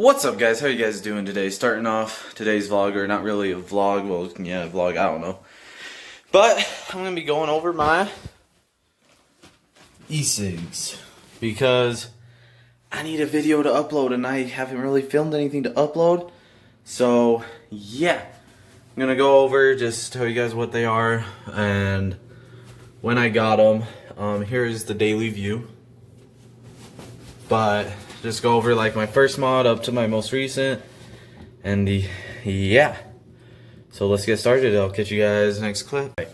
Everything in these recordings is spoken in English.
What's up, guys? How you guys doing today? Starting off today's vlog, or not really a vlog, well, yeah, a vlog, I don't know. But I'm going to be going over my e-cigs because I need a video to upload and I haven't really filmed anything to upload. So, yeah. I'm going to go over, just tell you guys what they are and when I got them. Here's the daily view. But just go over like my first mod up to my most recent, and yeah. So let's get started. I'll catch you guys next clip. Right.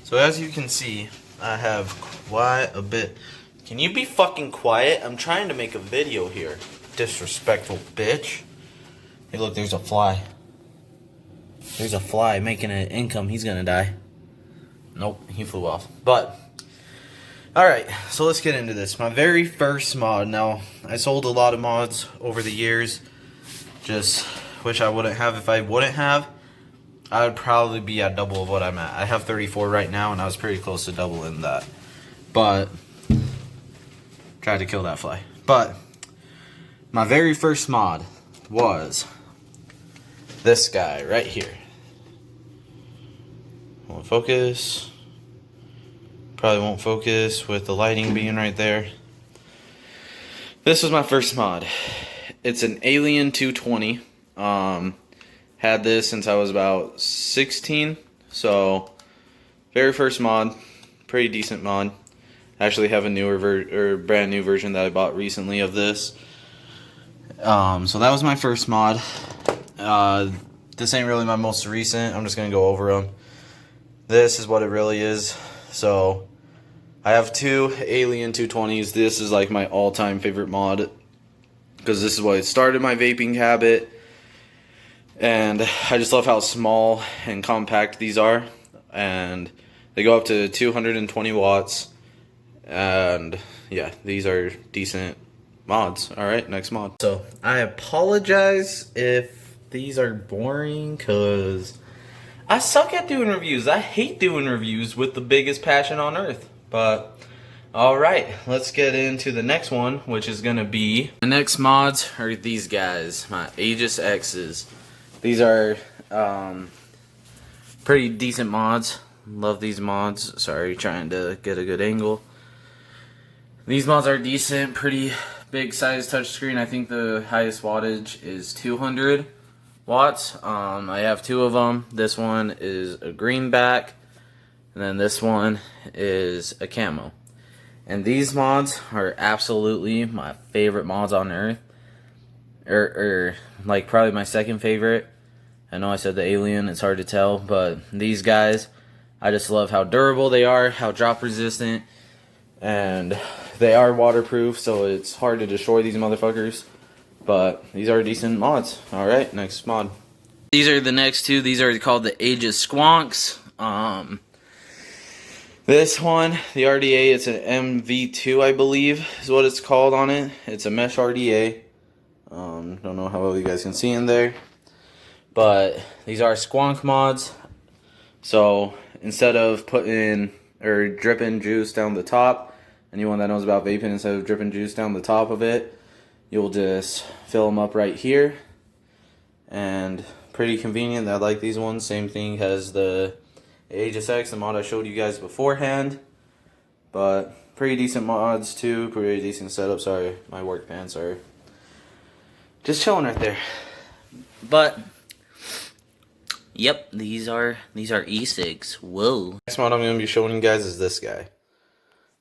So as you can see, I have quite a bit. Can you be fucking quiet? I'm trying to make a video here. Disrespectful bitch. Hey, look, there's a fly. There's a fly making an income. He's gonna die. Nope, he flew off. But alright, so let's get into this. My very first mod. Now, I sold a lot of mods over the years. Just wish I wouldn't have. If I wouldn't have, I would probably be at double of what I'm at. I have 34 right now, and I was pretty close to doubling that. But tried to kill that fly. But my very first mod was this guy right here. Won't focus. Probably won't focus with the lighting being right there. This was my first mod. It's an Alien 220. Had this since I was about 16. So, very first mod. Pretty decent mod. I actually have a newer brand new version that I bought recently of this. So that was my first mod. This ain't really my most recent. I'm just gonna go over them. This is what it really is. So I have two Alien 220s. This is like my all-time favorite mod because this is what started my vaping habit, and I just love how small and compact these are, and they go up to 220 watts, and yeah, these are decent mods. Alright, next mod. So I apologize if these are boring because I suck at doing reviews. I hate doing reviews with the biggest passion on earth. But, alright, let's get into the next one, which is going to be... The next mods are these guys, my Aegis X's. These are pretty decent mods. Love these mods. Sorry, trying to get a good angle. These mods are decent, pretty big size touchscreen. I think the highest wattage is 200 watts. I have two of them. This one is a greenback. And then this one is a camo. And these mods are absolutely my favorite mods on earth. Or like probably my second favorite. I know I said the Alien, it's hard to tell. But these guys, I just love how durable they are, how drop resistant. And they are waterproof, so it's hard to destroy these motherfuckers. But these are decent mods. Alright, next mod. These are the next two. These are called the Aegis Squonks. This one, the RDA, it's an MV2, I believe, is what it's called on it. It's a mesh RDA. Don't know how well you guys can see in there. But these are squonk mods. So instead of putting or dripping juice down the top, anyone that knows about vaping, instead of dripping juice down the top of it, you'll just fill them up right here. And pretty convenient. I like these ones. Same thing as the Aegis X, the mod I showed you guys beforehand. But pretty decent mods too, pretty decent setup. Sorry, my work pants are just chilling right there. But yep, these are e-cigs. Whoa. Next mod I'm gonna be showing you guys is this guy.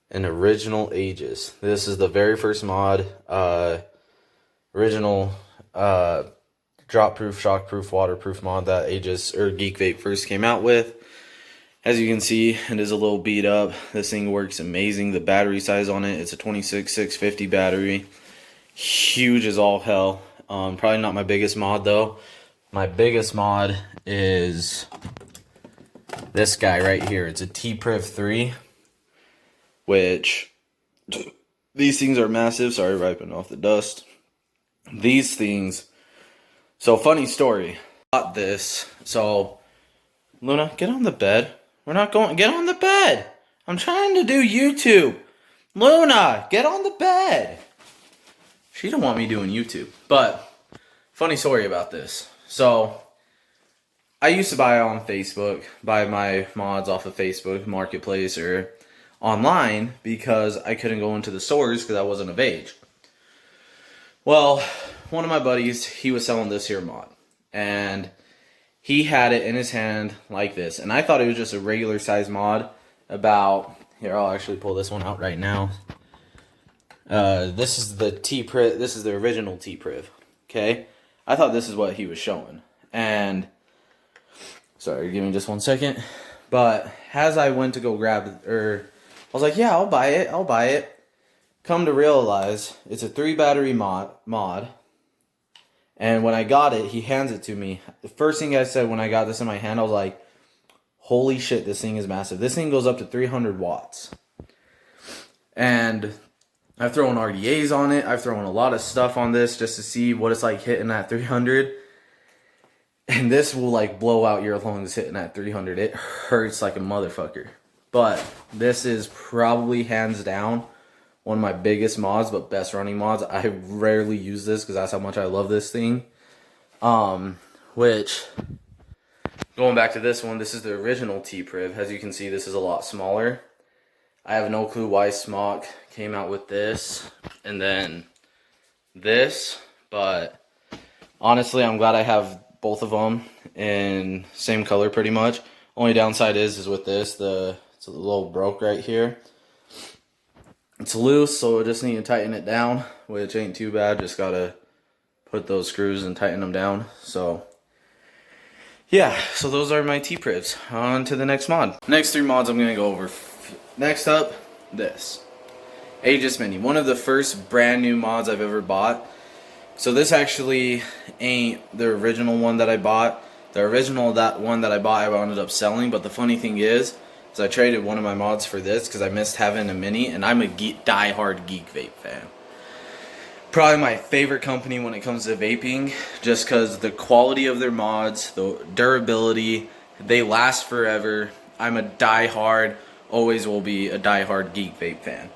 An original Aegis. This is the very first mod. Original drop proof, shock proof, waterproof mod that Aegis or Geek Vape first came out with. As you can see, it is a little beat up. This thing works amazing. The battery size on it, it's a 26650 battery. Huge as all hell. Probably not my biggest mod though. My biggest mod is this guy right here. It's a T-Priv 3, which these things are massive. Sorry, wiping off the dust. These things. So funny story. Got this. So Luna, get on the bed. We're not going. Get on the bed. I'm trying to do YouTube. Luna, get on the bed. She don't want me doing YouTube. But funny story about this. So I used to buy on Facebook, buy my mods off of Facebook Marketplace or online because I couldn't go into the stores because I wasn't of age. Well, one of my buddies, he was selling this here mod, and he had it in his hand like this, and I thought it was just a regular size mod. About here, I'll actually pull this one out right now. This is the T-Priv. This is the original T-Priv. Okay, I thought this is what he was showing, and sorry, give me just 1 second. But as I went to go grab it, I was like, yeah, I'll buy it. I'll buy it. Come to realize, it's a 3 battery mod. And when I got it, he hands it to me. The first thing I said when I got this in my hand, I was like, holy shit, this thing is massive. This thing goes up to 300 watts. And I've thrown RDAs on it. I've thrown a lot of stuff on this just to see what it's like hitting at 300. And this will like blow out your lungs hitting at 300. It hurts like a motherfucker. But this is probably hands down one of my biggest mods, but best running mods. I rarely use this because that's how much I love this thing. Which, going back to this one, this is the original T-Priv. As you can see, this is a lot smaller. I have no clue why Smok came out with this and then this, but honestly, I'm glad I have both of them in same color pretty much. Only downside is with this, it's a little broke right here. It's loose, so I just need to tighten it down, which ain't too bad. Just gotta put those screws and tighten them down. So yeah, so those are my T-Privs. On to the next mod. Next 3 mods I'm gonna go over. Next up, this Aegis Mini, one of the first brand new mods I've ever bought. So this actually ain't the original one that I bought. The original one that I bought, I wound up selling. But the funny thing is I traded one of my mods for this because I missed having a Mini, and I'm a die-hard Geek Vape fan. Probably my favorite company when it comes to vaping, just because the quality of their mods, the durability, they last forever. I'm a die-hard, always will be a die-hard Geek Vape fan.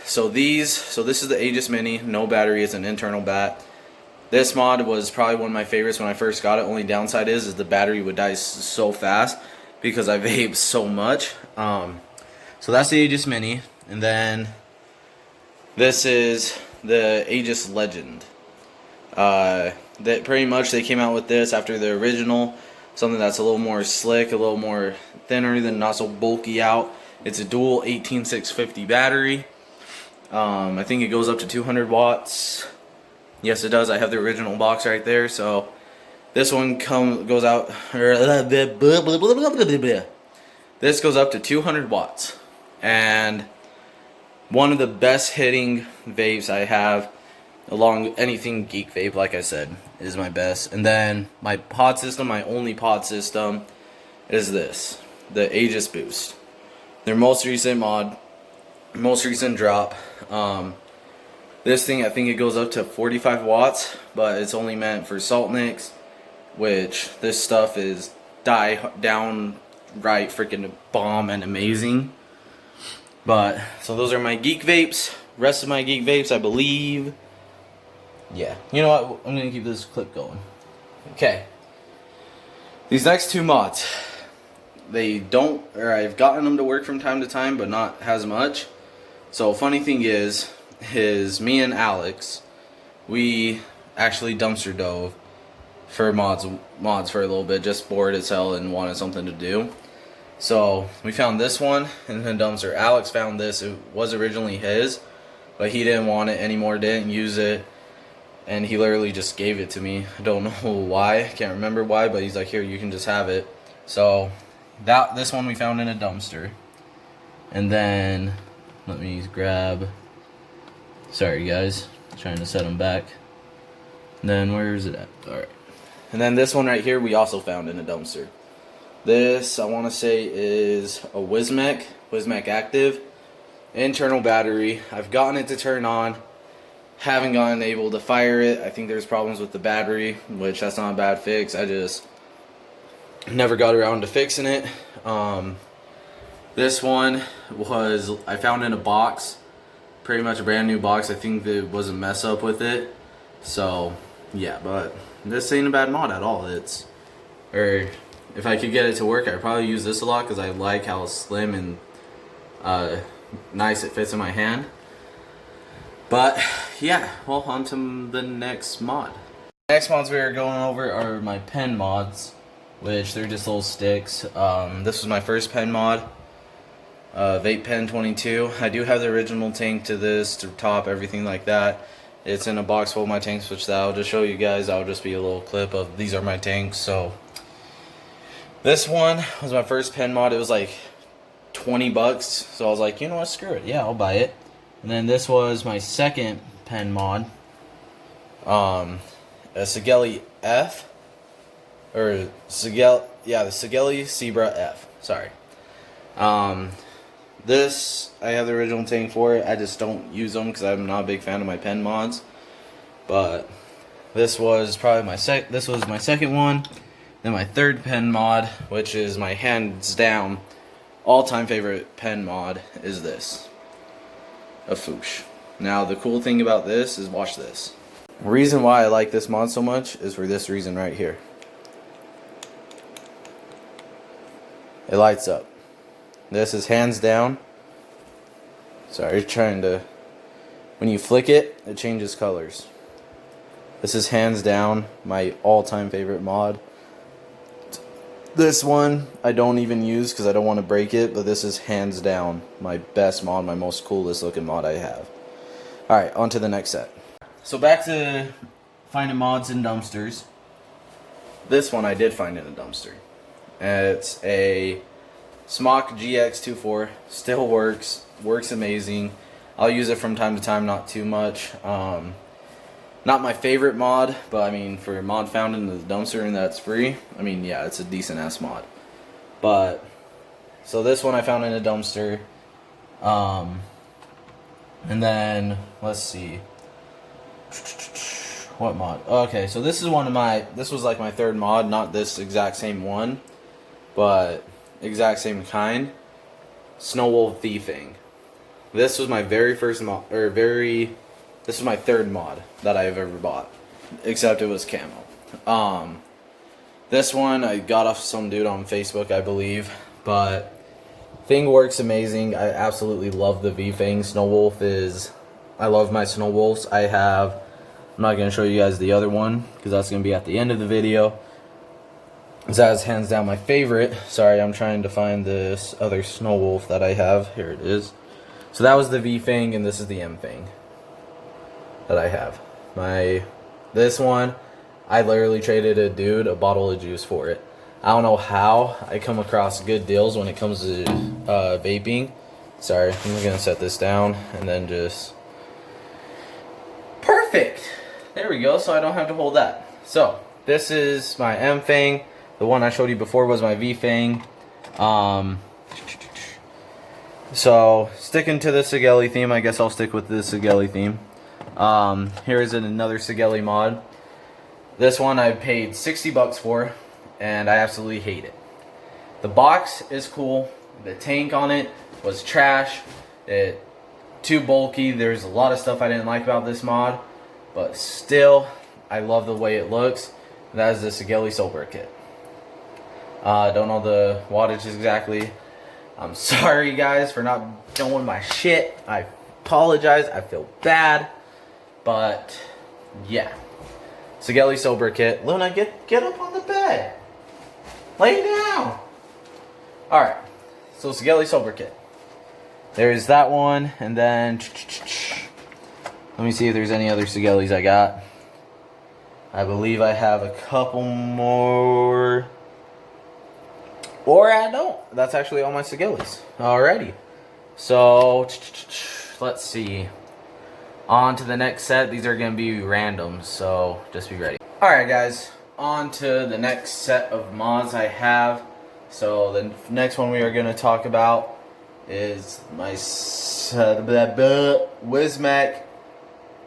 So this is the Aegis Mini, no battery, it's an internal bat. This mod was probably one of my favorites when I first got it. Only downside is the battery would die so fast because I vape so much. So that's the Aegis Mini, and then this is the Aegis Legend. That pretty much they came out with this after the original, something that's a little more slick, a little more thinner than not so bulky out. It's a dual 18650 battery. I think it goes up to 200 watts. Yes, it does. I have the original box right there. So this one goes out. This goes up to 200 watts, and one of the best hitting vapes I have, along anything Geek Vape, like I said, is my best. And then my pod system, my only pod system, is this, the Aegis Boost. Their most recent mod, most recent drop. This thing, I think it goes up to 45 watts, but it's only meant for salt nicks, which this stuff is downright freaking bomb and amazing. But, so those are my Geek Vapes. Rest of my Geek Vapes, I believe. Yeah, you know what? I'm going to keep this clip going. Okay. These next 2 mods, I've gotten them to work from time to time, but not as much. So, funny thing is me and Alex, we actually dumpster dove for mods for a little bit, just bored as hell and wanted something to do. So we found this one in the dumpster. Alex found this. It was originally his, but he didn't want it anymore, didn't use it, and he literally just gave it to me. I don't know why, I can't remember why, but he's like, here, you can just have it. So this one we found in a dumpster. And then let me grab, sorry guys, trying to set them back. And then where is it at? Alright. And then this one right here we also found in a dumpster. This, I want to say, is a Wismec Active. Internal battery. I've gotten it to turn on. Haven't gotten able to fire it. I think there's problems with the battery, which that's not a bad fix. I just never got around to fixing it. This one I found in a box. Pretty much a brand new box. I think there was a mess up with it. So yeah, but this ain't a bad mod at all. Or if I could get it to work, I'd probably use this a lot because I like how slim and nice it fits in my hand. But yeah, well, on to the next mod. Next mods we are going over are my pen mods, which they're just little sticks. This was my first pen mod, Vape Pen 22. I do have the original tank to this, to top, everything like that. It's in a box full of my tanks, which I'll just show you guys. That'll just be a little clip of these are my tanks. So this one was my first pen mod. It was like 20 bucks. So I was like, you know what, screw it. Yeah, I'll buy it. And then this was my second pen mod. A Sigelei F. Or the Sigelei Sober F. Sorry. This, I have the original tank for it. I just don't use them because I'm not a big fan of my pen mods. But this was probably my second one. Then my third pen mod, which is my hands down all-time favorite pen mod, is this. A Foosh. Now the cool thing about this is, watch this. The reason why I like this mod so much is for this reason right here. It lights up. This is hands down. Sorry, trying to. When you flick it, it changes colors. This is hands down my all-time favorite mod. This one I don't even use because I don't want to break it, but this is hands down my best mod, my most coolest looking mod I have. Alright, on to the next set. So back to finding mods in dumpsters. This one I did find in a dumpster. It's a Smok GX24. Still works amazing. I'll use it from time to time, not too much. Not my favorite mod, but I mean, for a mod found in the dumpster and that's free, I mean, yeah, it's a decent ass mod. But so this one I found in a dumpster. And then let's see, what mod? Okay, so this is this was like my third mod, not this exact same one, but exact same kind. Snow Wolf thing. This was my very first mod, this was my third mod that I've ever bought, except it was camo. This one I got off some dude on Facebook, I believe, but thing works amazing. I absolutely love the V-Fang. Snow Wolf is, I love my Snow Wolves. I'm not going to show you guys the other one because that's going to be at the end of the video. That is hands down my favorite. Sorry, I'm trying to find this other Snow Wolf that I have. Here it is. So that was the V-Fang and this is the M-Fang that I have. This one, I literally traded a dude a bottle of juice for it. I don't know how I come across good deals when it comes to vaping. Sorry, I'm going to set this down and then just... Perfect! There we go, so I don't have to hold that. So, this is my M-Fang. The one I showed you before was my V-Fang. So, sticking to the Sigelei theme, I guess I'll stick with the Sigelei theme. Here is another Sigelei mod. This one I paid 60 bucks for, and I absolutely hate it. The box is cool. The tank on it was trash. Too bulky. There's a lot of stuff I didn't like about this mod, but still, I love the way it looks. That is the Sigelei Sober kit. I don't know the wattage exactly. I'm sorry guys for not knowing my shit. I apologize. I feel bad. But yeah. Sigelei Sober kit. Luna, get up on the bed. Lay down. Alright. So Sigelei Sober kit. There's that one. And then let me see if there's any other Sigeleis I got. I believe I have a couple more. Or I don't. That's actually all my Sigeleis. Alrighty. So, let's see. On to the next set. These are going to be random, so just be ready. Alright guys, on to the next set of mods I have. So, the next one we are going to talk about is my Wismec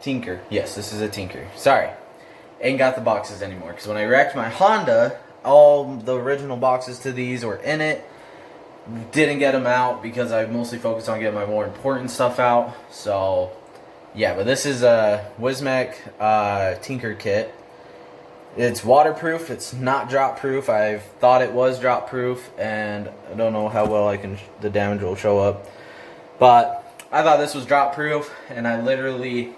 Tinker. Yes, this is a Tinker. Sorry. Ain't got the boxes anymore, because when I wrecked my Honda, all the original boxes to these were in it. Didn't get them out because I mostly focused on getting my more important stuff out. So Yeah, but this is a Wismec Tinker kit. It's waterproof. It's not drop proof. I thought it was drop proof, and I don't know how well the damage will show up. But I thought this was drop proof, and I literally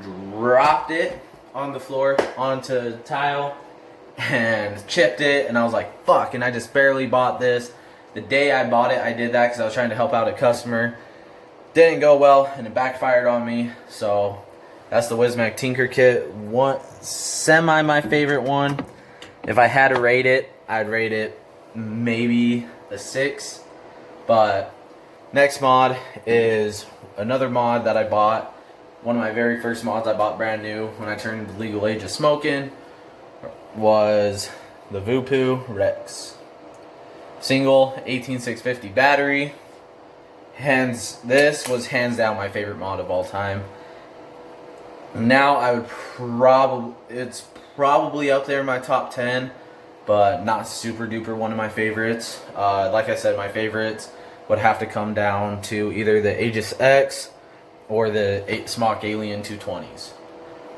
dropped it on the floor onto tile and chipped it, and I was like, fuck, and I just barely bought this. The day I bought it, I did that because I was trying to help out a customer. Didn't go well, and it backfired on me, so that's the Wismec Tinker Kit. One semi my favorite one. If I had to rate it, I'd rate it maybe a 6. But next mod is another mod that I bought. One of my very first mods I bought brand new when I turned the legal age of smoking was the Voopoo Rex. Single 18650 battery. This was hands down my favorite mod of all time. Now I would it's probably up there in my top 10, but not super duper one of my favorites. Like I said, my favorites would have to come down to either the Aegis X or the Smok Alien 220s.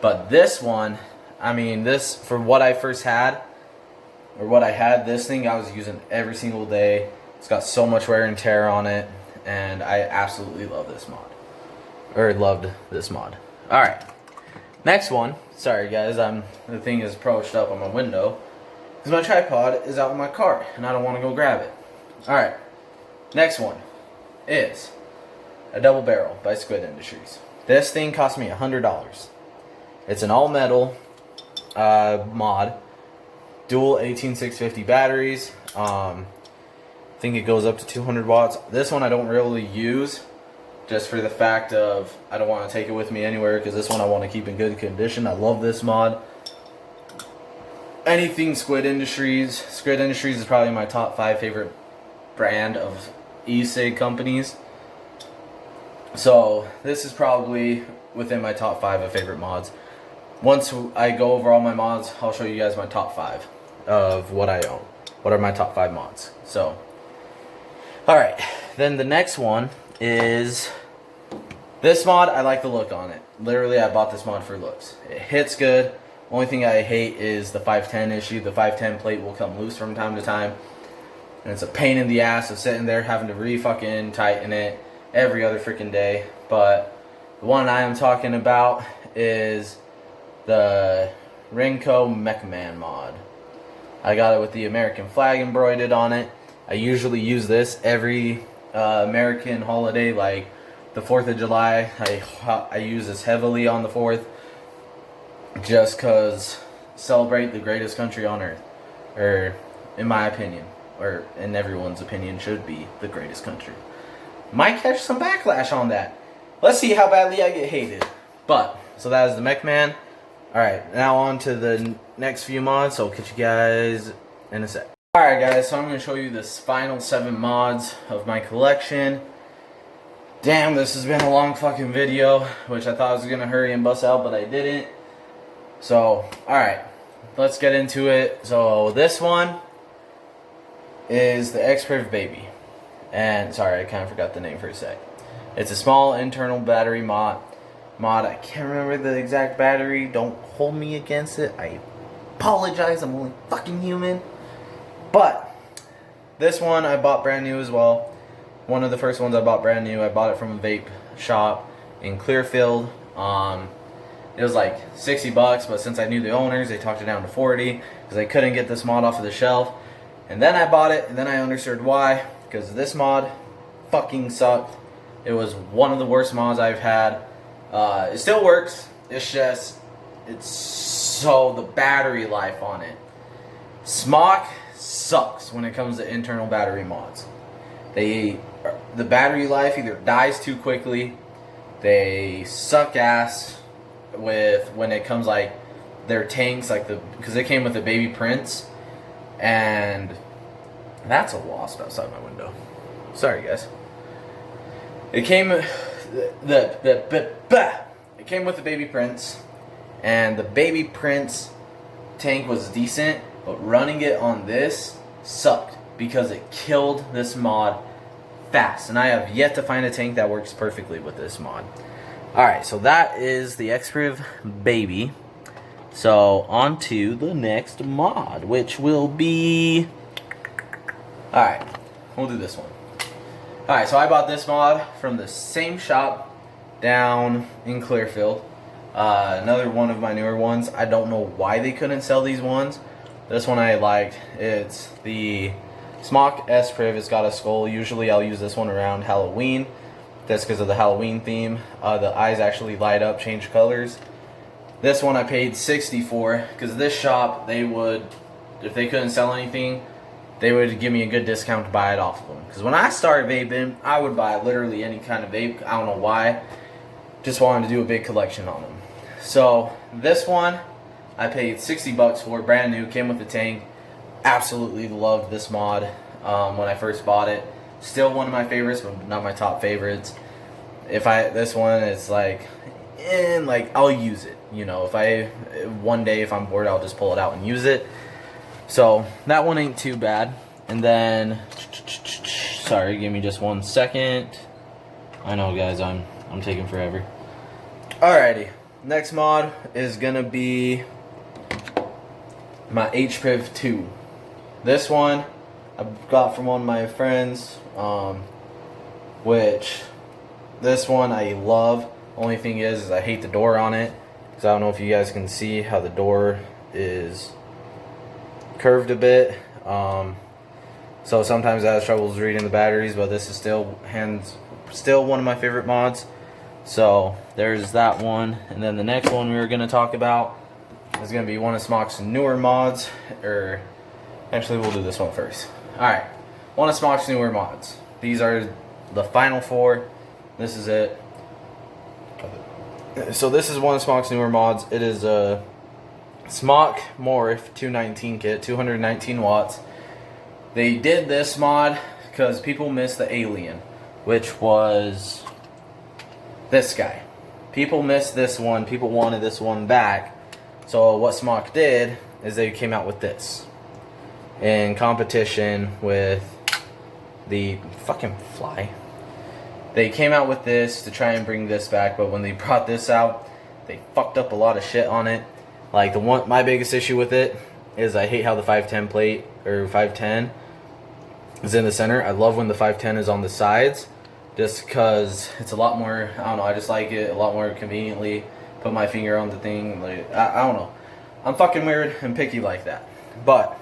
But this one, I mean, this, for what I first had, or what I had, this thing I was using every single day. It's got so much wear and tear on it, and I absolutely love this mod. Or loved this mod. Alright. Next one. Sorry guys, the thing is approached up on my window. Because my tripod is out in my car, and I don't want to go grab it. Alright. Next one is a double barrel by Squid Industries. This thing cost me $100. It's an all metal mod. Dual 18650 batteries. I think it goes up to 200 watts. This one I don't really use, just for the fact of I don't want to take it with me anywhere, because this one I want to keep in good condition. I love this mod. Anything Squid Industries. Squid Industries is probably my top 5 favorite brand of e-cig companies. So this is probably within my top 5 of favorite mods. Once I go over all my mods, I'll show you guys my top 5 of what I own. What are my top 5 mods. So, alright. Then the next one is this mod. I like the look on it. Literally, I bought this mod for looks. It hits good. Only thing I hate is the 510 issue. The 510 plate will come loose from time to time. And it's a pain in the ass of sitting there having to re-fucking tighten it every other freaking day. But the one I am talking about is the Renko Mechman mod. I got it with the American flag embroidered on it. I usually use this every American holiday, like the 4th of July. I use this heavily on the 4th, just because celebrate the greatest country on earth, or in my opinion, or in everyone's opinion, should be the greatest country. Might catch some backlash on that. Let's see how badly I get hated. But so that is the Mechman. Alright, now on to the next few mods, so I'll catch you guys in a sec. Alright guys, so I'm going to show you this final 7 mods of my collection. Damn, this has been a long fucking video, which I thought I was going to hurry and bust out, but I didn't. So, alright, let's get into it. So this one is the T-Priv Baby. And, sorry, I kind of forgot the name for a sec. It's a small internal battery mod. I can't remember the exact battery. Don't hold me against it. I apologize. I'm only fucking human. But this one I bought brand new as well. One of the first ones I bought brand new. I bought it from a vape shop in Clearfield. It was like 60 bucks, but since I knew the owners, they talked it down to 40 because I couldn't get this mod off of the shelf. And then I bought it, and then I understood why. Because this mod fucking sucked. It was one of the worst mods I've had. It still works. It's just, it's so, the battery life on it. Smok sucks when it comes to internal battery mods. The battery life either dies too quickly, they suck ass with when it comes like their tanks, like because it came with the baby prints, and that's a wasp outside my window. Sorry guys. It came it came with the baby prints, and the baby prints tank was decent, but running it on this sucked because it killed this mod fast, and I have yet to find a tank that works perfectly with this mod. Alright, so that is the T-Priv baby. So, on to the next mod, which will be... Alright, we'll do this one. Alright, so I bought this mod from the same shop down in Clearfield. Another one of my newer ones. I don't know why they couldn't sell these ones. This one I liked. It's the Smok T-Priv. It's got a skull. Usually I'll use this one around Halloween. That's because of the Halloween theme. The eyes actually light up, change colors. This one I paid 60 for because this shop, they would, if they couldn't sell anything, they would give me a good discount to buy it off of them. Because when I started vaping, I would buy literally any kind of vape. I don't know why. Just wanted to do a big collection on them. So this one, I paid 60 bucks for, brand new, came with the tank. Absolutely loved this mod when I first bought it. Still one of my favorites, but not my top favorites. This one is like, I'll use it. You know, one day if I'm bored, I'll just pull it out and use it. So that one ain't too bad. And then, sorry, give me just 1 second. I know, guys, I'm taking forever. Alrighty, next mod is gonna be my T-Priv 2. This one I got from one of my friends, which this one I love. Only thing is I hate the door on it, because I don't know if you guys can see how the door is curved a bit. So sometimes I have troubles reading the batteries, but this is still one of my favorite mods. So there's that one, and then the next one we were going to talk about is going to be one of Smok's newer mods, or actually we'll do this one first. Alright, one of Smok's newer mods. These are the final 4. This is it. So this is one of Smok's newer mods. It is a Smok Morph 219 kit, 219 watts. They did this mod because people missed the alien, which was this guy. People missed this one. People wanted this one back. So what Smok did is they came out with this in competition with the fucking fly. They came out with this to try and bring this back, but when they brought this out, they fucked up a lot of shit on it. Like my biggest issue with it is I hate how the 510 plate, or 510, is in the center. I love when the 510 is on the sides, just because it's a lot more, I don't know, I just like it a lot more conveniently. Put my finger on the thing, like, I don't know. I'm fucking weird and picky like that. But,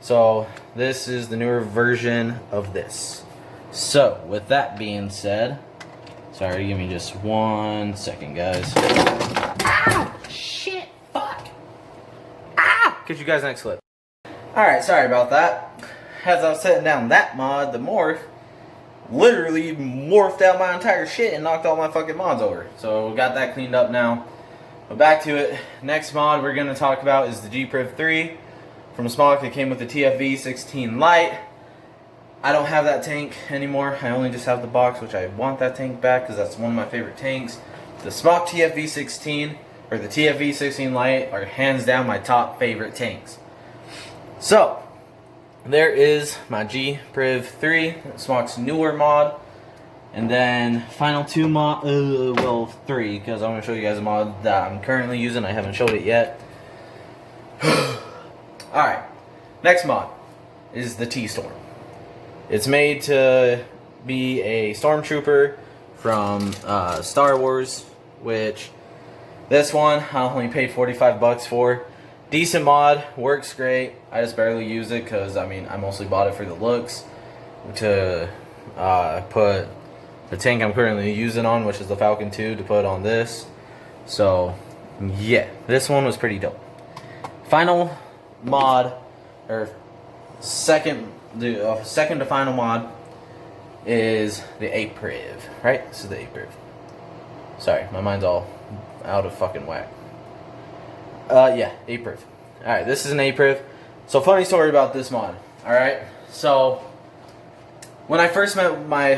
so, this is the newer version of this. So, with that being said, sorry, give me just 1 second, guys. Ow! Shit! Fuck! Ah! Catch you guys next clip. Alright, sorry about that. As I was setting down that mod, the morph literally morphed out my entire shit and knocked all my fucking mods over. So, got that cleaned up now. But back to it. Next mod we're going to talk about is the T-Priv 3 from Smok. It came with the TFV 16 Lite. I don't have that tank anymore. I only just have the box, which I want that tank back because that's one of my favorite tanks. The Smok TFV 16 or the TFV 16 Lite are hands down my top favorite tanks. So, there is my T-Priv 3, Smok's newer mod. And then final 2 mod, well 3, because I'm going to show you guys a mod that I'm currently using. I haven't showed it yet. Alright, next mod is the T-Storm. It's made to be a stormtrooper from Star Wars, which this one I only paid 45 bucks for. Decent mod, works great. I just barely use it because, I mean, I mostly bought it for the looks. To put the tank I'm currently using on, which is the Falcon 2, to put on this. So, yeah, this one was pretty dope. Final mod, or second to final mod, is the T-Priv, right? This is the T-Priv. Sorry, my mind's all out of fucking whack. Yeah, T-Priv. Alright, this is an T-Priv. So, funny story about this mod. Alright, so when I first met my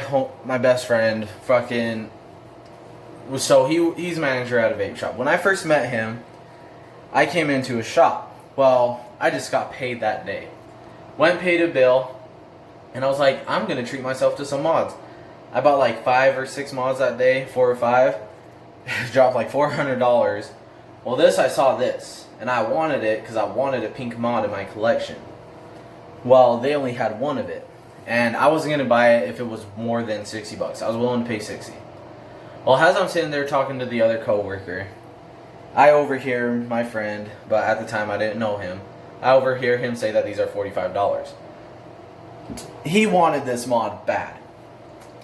best friend, he's manager at a vape shop. When I first met him, I came into his shop. Well, I just got paid that day. Went paid a bill, and I was like, I'm gonna treat myself to some mods. I bought like 5 or 6 mods that day, 4 or 5. It dropped like $400. Well, this, I saw this, and I wanted it because I wanted a pink mod in my collection. Well, they only had one of it, and I wasn't going to buy it if it was more than 60 bucks. I was willing to pay 60. Well, as I'm sitting there talking to the other coworker, I overhear my friend, but at the time I didn't know him, I overhear him say that these are $45. He wanted this mod bad.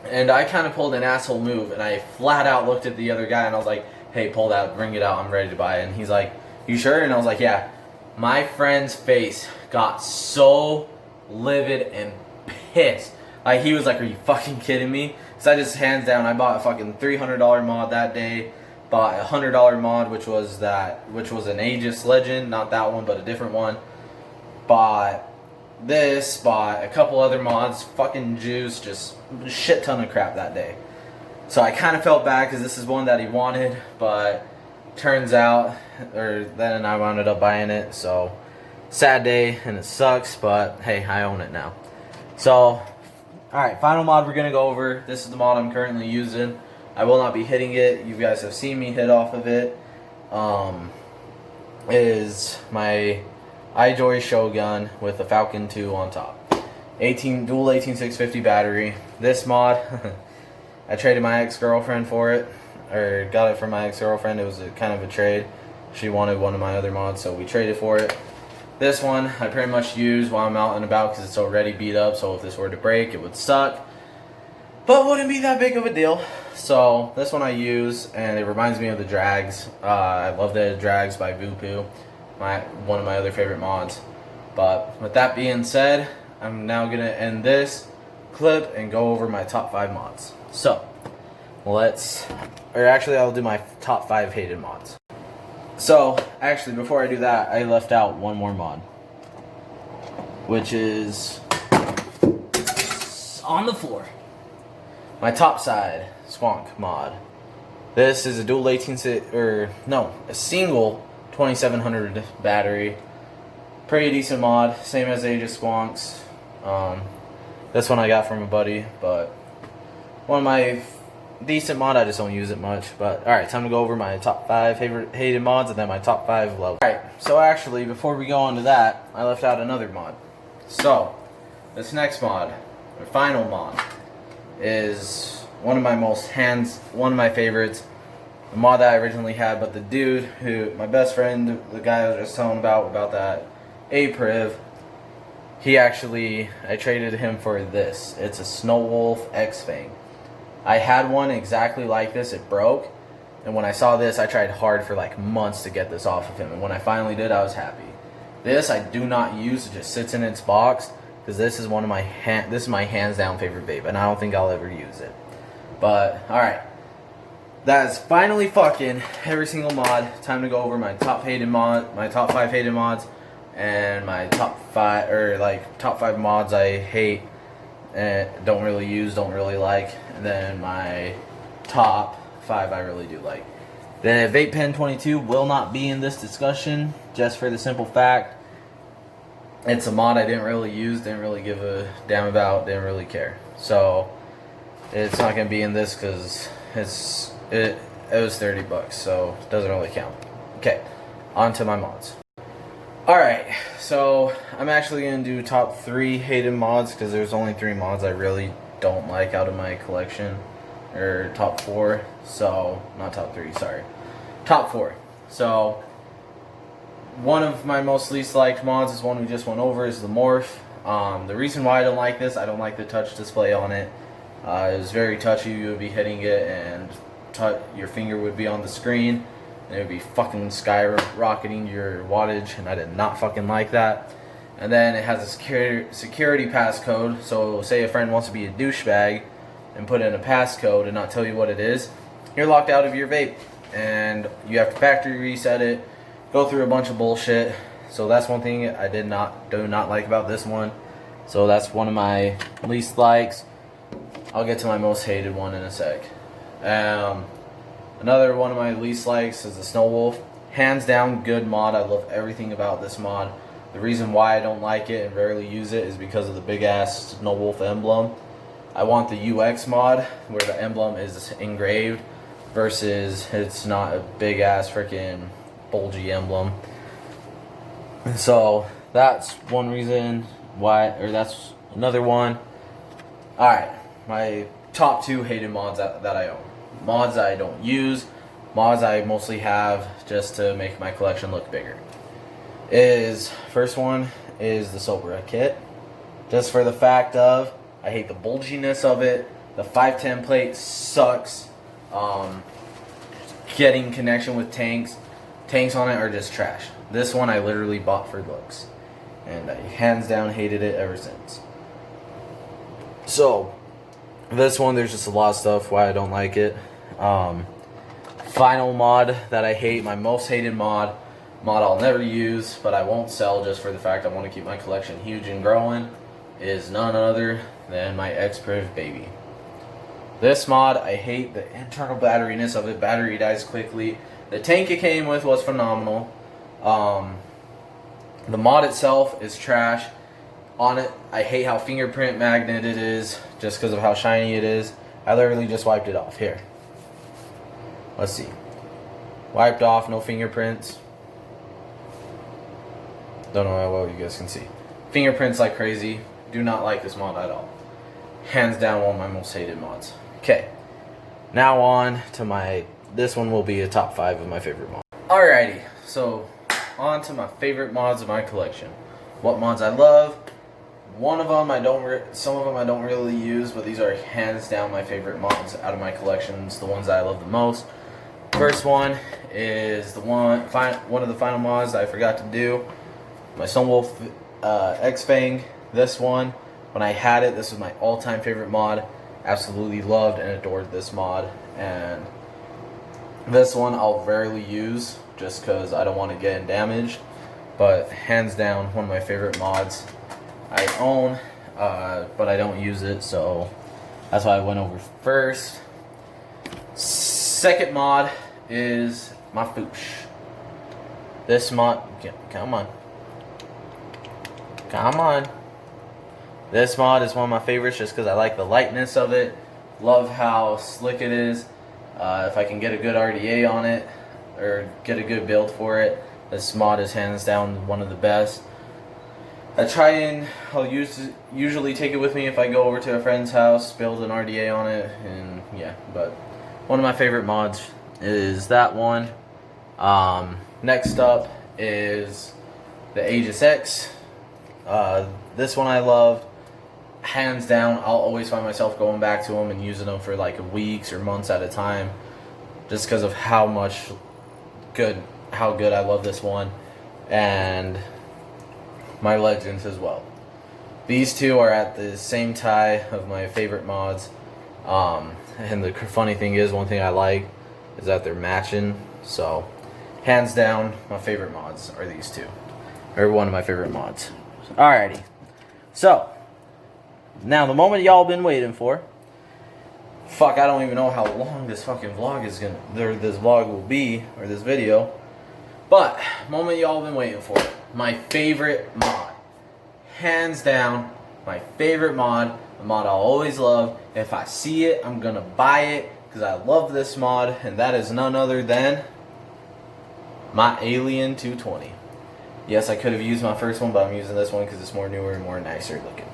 And I kind of pulled an asshole move, and I flat out looked at the other guy, and I was like, hey, pull that, bring it out, I'm ready to buy it. And he's like, you sure? And I was like, yeah. My friend's face got so livid and pissed. Like, he was like, are you fucking kidding me? So I just, hands down, I bought a fucking $300 mod that day. Bought a $100 mod, which was an Aegis Legend, not that one, but a different one. Bought this, bought a couple other mods, fucking juice, just a shit ton of crap that day. So I kind of felt bad because this is one that he wanted, but turns out, then I wound up buying it. So sad day, and it sucks, but hey, I own it now. So, alright, final mod we're going to go over. This is the mod I'm currently using. I will not be hitting it. You guys have seen me hit off of it. Is my iJoy Shogun with the Falcon 2 on top. Dual 18650 battery. This mod, I traded my ex-girlfriend for it, or got it from my ex-girlfriend. It was kind of a trade. She wanted one of my other mods, so we traded for it. This one I pretty much use while I'm out and about because it's already beat up, so if this were to break, it would suck. But wouldn't be that big of a deal. So this one I use, and it reminds me of the Drags. I love the Drags by Voopoo, one of my other favorite mods. But with that being said, I'm now gonna end this clip and go over my top 5 mods. So I'll do my top 5 hated mods. So actually, before I do that, I left out one more mod, which is on the floor. My top side squonk mod. This is a dual a single 2700 battery. Pretty decent mod, same as Aegis squonks. This one I got from a buddy, but one of my decent mod. I just don't use it much. But alright, time to go over my top 5 hated mods and then my top 5 love. Alright, so actually before we go on to that, I left out another mod. So this next mod, or final mod, is one of my favorites. The mod that I originally had, but the dude my best friend, the guy I was just telling about that T-Priv, I traded him for this. It's a Wolf X Fang. I had one exactly like this, it broke, and when I saw this, I tried hard for like months to get this off of him, and when I finally did, I was happy. This I do not use, it just sits in its box, because this is my hands down favorite vape, and I don't think I'll ever use it. But alright, that is finally fucking every single mod. Time to go over my top 5 hated mods, and my top 5 mods I hate and don't really use, don't really like, and then my top 5 I really do like. The Vape Pen 22 will not be in this discussion, just for the simple fact it's a mod I didn't really use, didn't really give a damn about, didn't really care. So it's not going to be in this because it was 30 bucks, so it doesn't really count. Okay, on to my mods. Alright, so I'm actually going to do top 3 hated mods because there's only 3 mods I really don't like out of my collection. Or top 4, so, not top 3, sorry. Top 4. So, one of my most least liked mods is one we just went over, is the Morph. The reason why I don't like this, I don't like the touch display on it. It was very touchy, you would be hitting it and your finger would be on the screen. And it would be fucking skyrocketing your wattage, and I did not fucking like that. And then it has a security passcode, so say a friend wants to be a douchebag and put in a passcode and not tell you what it is, you're locked out of your vape. And you have to factory reset it, go through a bunch of bullshit. So that's one thing I do not like about this one. So that's one of my least likes. I'll get to my most hated one in a sec. Another one of my least likes is the Snow Wolf. Hands down good mod. I love everything about this mod. The reason why I don't like it and rarely use it is because of the big ass Snow Wolf emblem. I want the UX mod where the emblem is engraved. versus it's not a big ass freaking bulgy emblem. So that's one reason why, or that's another one. Alright, my top 2 hated mods that I own. Mods I don't use, mods I mostly have just to make my collection look bigger. First one is the Sober kit. Just for the fact of, I hate the bulginess of it. The 510 plate sucks. Getting connection with tanks on it are just trash. This one I literally bought for looks, and I hands down hated it ever since. So this one, there's just a lot of stuff why I don't like it. Final mod that I hate, my most hated mod I'll never use, but I won't sell just for the fact I want to keep my collection huge and growing, is none other than my T-Priv baby. This mod, I hate the internal batteriness of it. Battery dies quickly. The tank it came with was phenomenal. The mod itself is trash. On it, I hate how fingerprint magnet it is, just because of how shiny it is. I literally just wiped it off. Here. Let's see. Wiped off, no fingerprints. Don't know how well you guys can see. Fingerprints like crazy. Do not like this mod at all. Hands down one of my most hated mods. Okay. Now on to this one will be a top 5 of my favorite mods. Alrighty. So, on to my favorite mods of my collection. What mods I love. One of them some of them I don't really use, but these are hands down my favorite mods out of my collections, the ones that I love the most. First one is one of the final mods that I forgot to do. My Wolf X Fang. This one, when I had it, this was my all-time favorite mod. Absolutely loved and adored this mod, and this one I'll rarely use just because I don't want to get damaged, but hands down one of my favorite mods I own, but I don't use it, so that's why I went over first. Second mod is my Foosh. This mod, come on. This mod is one of my favorites just because I like the lightness of it. Love how slick it is. If I can get a good RDA on it, or get a good build for it, this mod is hands down one of the best. I'll usually take it with me if I go over to a friend's house, build an RDA on it, and yeah, but one of my favorite mods is that one. Next up is the Aegis X. This one I loved. Hands down, I'll always find myself going back to them and using them for like weeks or months at a time, just because of how good I love this one, and my Legends as well. These two are at the same tie of my favorite mods, and the funny thing is, one thing I like is that they're matching, so hands down my favorite mods are these two, or one of my favorite mods. Alrighty, so now the moment y'all been waiting for. Fuck, I don't even know how long this fucking vlog this vlog will be, or this video, but moment y'all been waiting for. My favorite mod, hands down my favorite mod, the mod I'll always love. If I see it, I'm gonna buy it because I love this mod, and that is none other than my Alien 220. Yes, I could have used my first one, but I'm using this one because it's more newer and more nicer looking.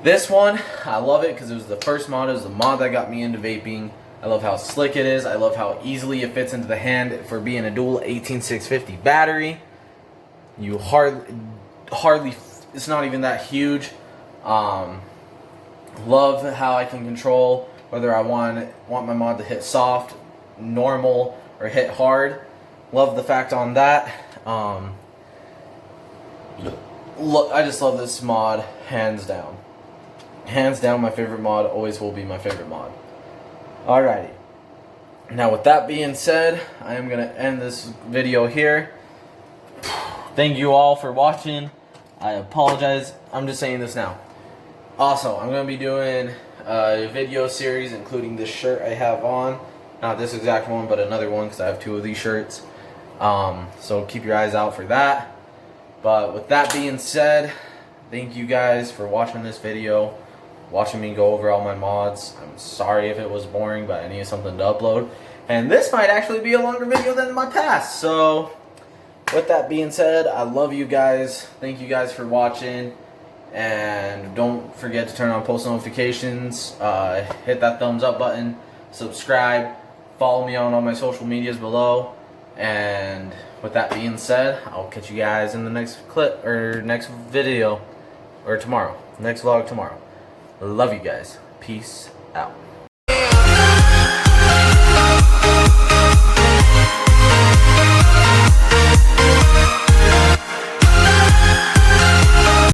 This one, I love it because it was the first mod. It was the mod that got me into vaping. I love how slick it is. I love how easily it fits into the hand for being a dual 18650 battery. You hardly, it's not even that huge. Love how I can control whether I want my mod to hit soft, normal, or hit hard. Love the fact on that. I just love this mod, hands down. Hands down my favorite mod, always will be my favorite mod. Alrighty. Now with that being said, I am going to end this video here. Thank you all for watching. I apologize. I'm just saying this now. Also, I'm going to be doing a video series including this shirt I have on. Not this exact one, but another one because I have 2 of these shirts. So keep your eyes out for that. But with that being said, thank you guys for watching this video. watching me go over all my mods. I'm sorry if it was boring, but I needed something to upload. And this might actually be a longer video than my past. So, with that being said, I love you guys. Thank you guys for watching. And don't forget to turn on post notifications. Hit that thumbs up button. Subscribe. Follow me on all my social medias below. And with that being said, I'll catch you guys in the next clip or next video or tomorrow. Next vlog tomorrow. Love you guys. Peace out.